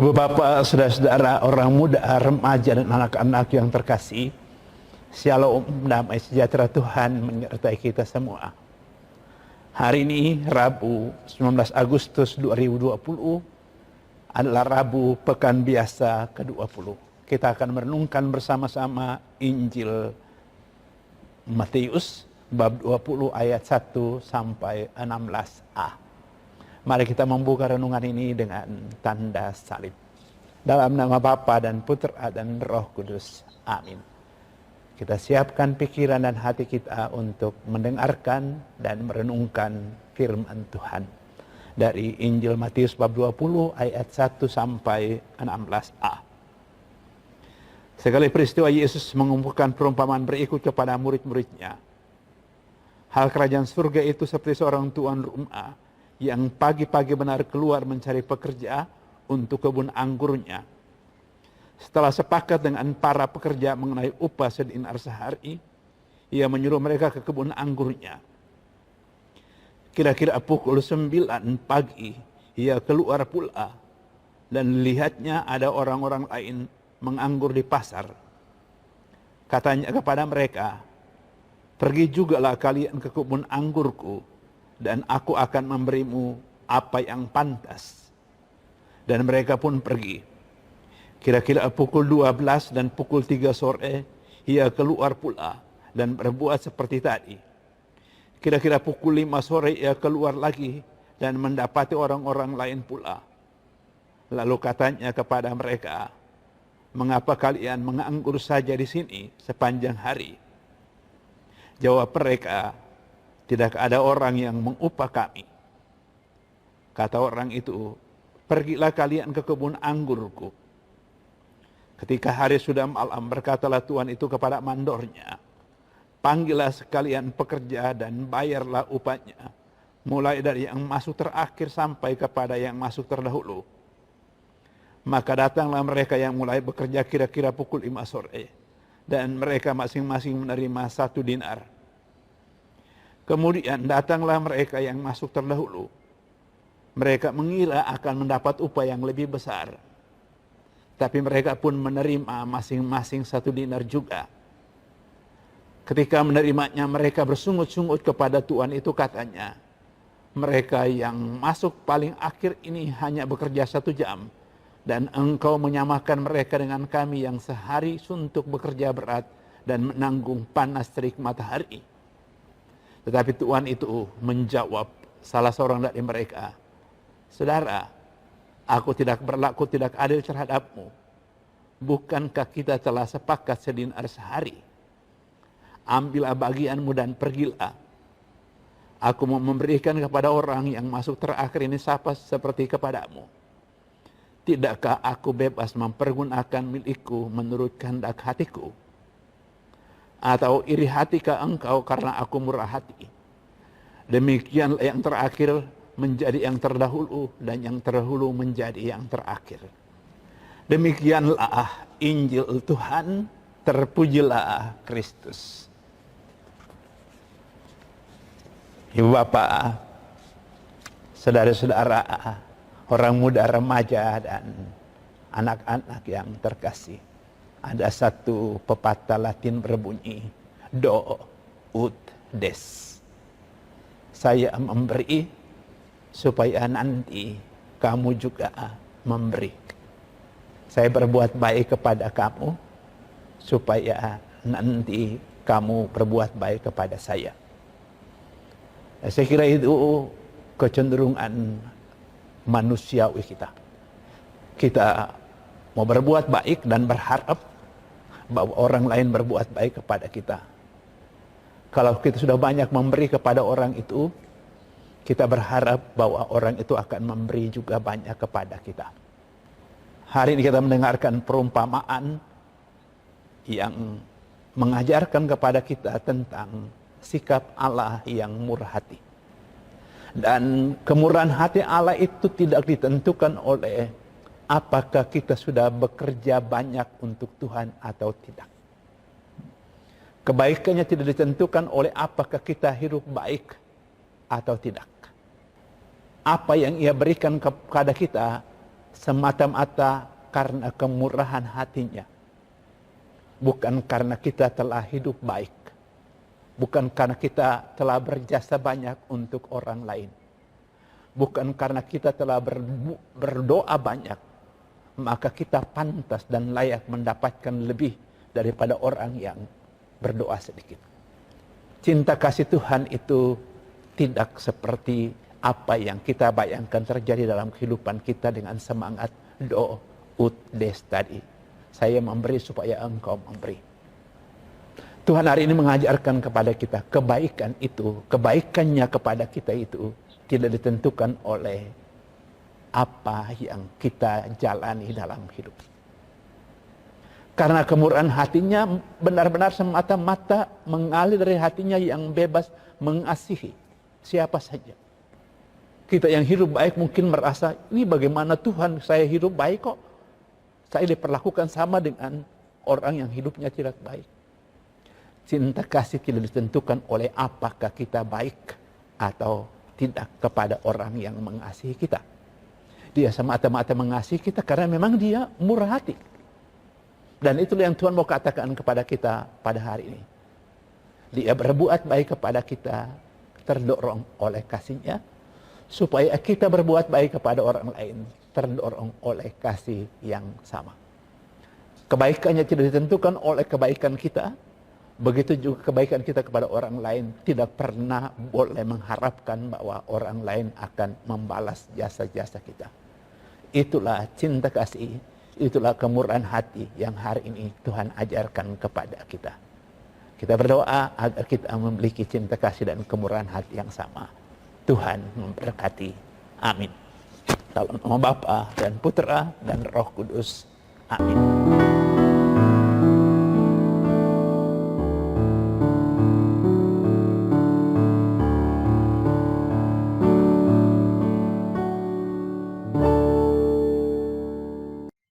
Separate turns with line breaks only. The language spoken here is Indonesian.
Ibu bapak, saudara-saudara, orang muda, remaja dan anak-anak yang terkasih, Shalom, damai sejahtera Tuhan menyertai kita semua. Hari ini Rabu 19 Agustus 2020 adalah Rabu Pekan Biasa ke-20. Kita akan merenungkan bersama-sama Injil Matius bab 20 ayat 1 sampai 16a. Mari kita membuka renungan ini dengan tanda salib. Dalam nama Bapa dan Putra dan Roh Kudus. Amin. Kita siapkan pikiran dan hati kita untuk mendengarkan dan merenungkan firman Tuhan. Dari Injil Matius bab 20 ayat 1 sampai 16a. Sekali peristiwa Yesus mengumpulkan perumpamaan berikut kepada murid-muridnya. Hal kerajaan surga itu seperti seorang tuan rumah yang pagi-pagi benar keluar mencari pekerja untuk kebun anggurnya. Setelah sepakat dengan para pekerja mengenai upah sedinar sehari, ia menyuruh mereka ke kebun anggurnya. Kira-kira pukul 9 pagi, ia keluar pula dan lihatnya ada orang-orang lain menganggur di pasar. Katanya kepada mereka, "Pergi jugalah kalian ke kebun anggurku, dan aku akan memberimu apa yang pantas." Dan mereka pun pergi. Kira-kira pukul 12 dan pukul 3 sore, ia keluar pula dan berbuat seperti tadi. Kira-kira pukul 5 sore, ia keluar lagi dan mendapati orang-orang lain pula. Lalu katanya kepada mereka, "Mengapa kalian menganggur saja di sini sepanjang hari?" Jawab mereka, "Tidak ada orang yang mengupah kami." Kata orang itu, "Pergilah kalian ke kebun anggurku." Ketika hari sudah malam, berkatalah tuan itu kepada mandornya, "Panggillah sekalian pekerja dan bayarlah upahnya, mulai dari yang masuk terakhir sampai kepada yang masuk terdahulu." Maka datanglah mereka yang mulai bekerja kira-kira pukul 5 sore, dan mereka masing-masing menerima 1 dinar. Kemudian datanglah mereka yang masuk terdahulu. Mereka mengira akan mendapat upah yang lebih besar. Tapi mereka pun menerima masing-masing 1 dinar juga. Ketika menerimanya, mereka bersungut-sungut kepada tuan itu, katanya, "Mereka yang masuk paling akhir ini hanya bekerja 1 jam. Dan engkau menyamakan mereka dengan kami yang sehari suntuk bekerja berat dan menanggung panas terik matahari." Tetapi tuan itu menjawab salah seorang dari mereka, "Saudara, aku tidak berlaku tidak adil terhadapmu. Bukankah kita telah sepakat sedinar sehari? Ambillah bagianmu dan pergilah. Aku mau memberikan kepada orang yang masuk terakhir ini sama seperti kepadamu. Tidakkah aku bebas mempergunakan milikku menurut kehendak hatiku? Atau iri hatikah engkau karena aku murah hati? Demikianlah yang terakhir menjadi yang terdahulu, dan yang terdahulu menjadi yang terakhir." Demikianlah Injil Tuhan, terpujilah Kristus. Ibu bapak, saudara-saudara, orang muda, remaja, dan anak-anak yang terkasih. Ada satu pepatah Latin berbunyi, "Do ut des." Saya memberi supaya nanti kamu juga memberi. Saya berbuat baik kepada kamu supaya nanti kamu berbuat baik kepada saya. Saya kira itu kecenderungan manusiawi kita. Kita mau berbuat baik dan berharap bahwa orang lain berbuat baik kepada kita. Kalau kita sudah banyak memberi kepada orang itu, kita berharap bahwa orang itu akan memberi juga banyak kepada kita. Hari ini kita mendengarkan perumpamaan yang mengajarkan kepada kita tentang sikap Allah yang murah hati. Dan kemurahan hati Allah itu tidak ditentukan oleh apakah kita sudah bekerja banyak untuk Tuhan atau tidak. Kebaikannya tidak ditentukan oleh apakah kita hidup baik atau tidak. Apa yang Ia berikan kepada kita semata-mata karena kemurahan hatinya. Bukan karena kita telah hidup baik. Bukan karena kita telah berjasa banyak untuk orang lain. Bukan karena kita telah berdoa banyak. Maka kita pantas dan layak mendapatkan lebih daripada orang yang berdoa sedikit. Cinta kasih Tuhan itu tidak seperti apa yang kita bayangkan terjadi dalam kehidupan kita dengan semangat do ut des tadi. Saya memberi supaya engkau memberi. Tuhan hari ini mengajarkan kepada kita kebaikan itu, kebaikannya kepada kita itu tidak ditentukan oleh apa yang kita jalani dalam hidup. Karena kemurahan hatinya benar-benar semata-mata mengalir dari hatinya yang bebas mengasihi siapa saja. Kita yang hidup baik mungkin merasa, ini bagaimana Tuhan saya hidup baik kok. Saya diperlakukan sama dengan orang yang hidupnya tidak baik. Cinta kasih tidak ditentukan oleh apakah kita baik atau tidak kepada orang yang mengasihi kita. Dia semata-mata mengasihi kita karena memang dia murah hati. Dan itulah yang Tuhan mau katakan kepada kita pada hari ini. Dia berbuat baik kepada kita, terdorong oleh kasih-Nya, supaya kita berbuat baik kepada orang lain, terdorong oleh kasih yang sama. Kebaikannya tidak ditentukan oleh kebaikan kita, begitu juga kebaikan kita kepada orang lain tidak pernah boleh mengharapkan bahwa orang lain akan membalas jasa-jasa kita. Itulah cinta kasih, itulah kemurahan hati yang hari ini Tuhan ajarkan kepada kita. Kita berdoa agar kita memiliki cinta kasih dan kemurahan hati yang sama. Tuhan memberkati. Amin. Dalam nama Bapa dan Putra dan Roh Kudus. Amin.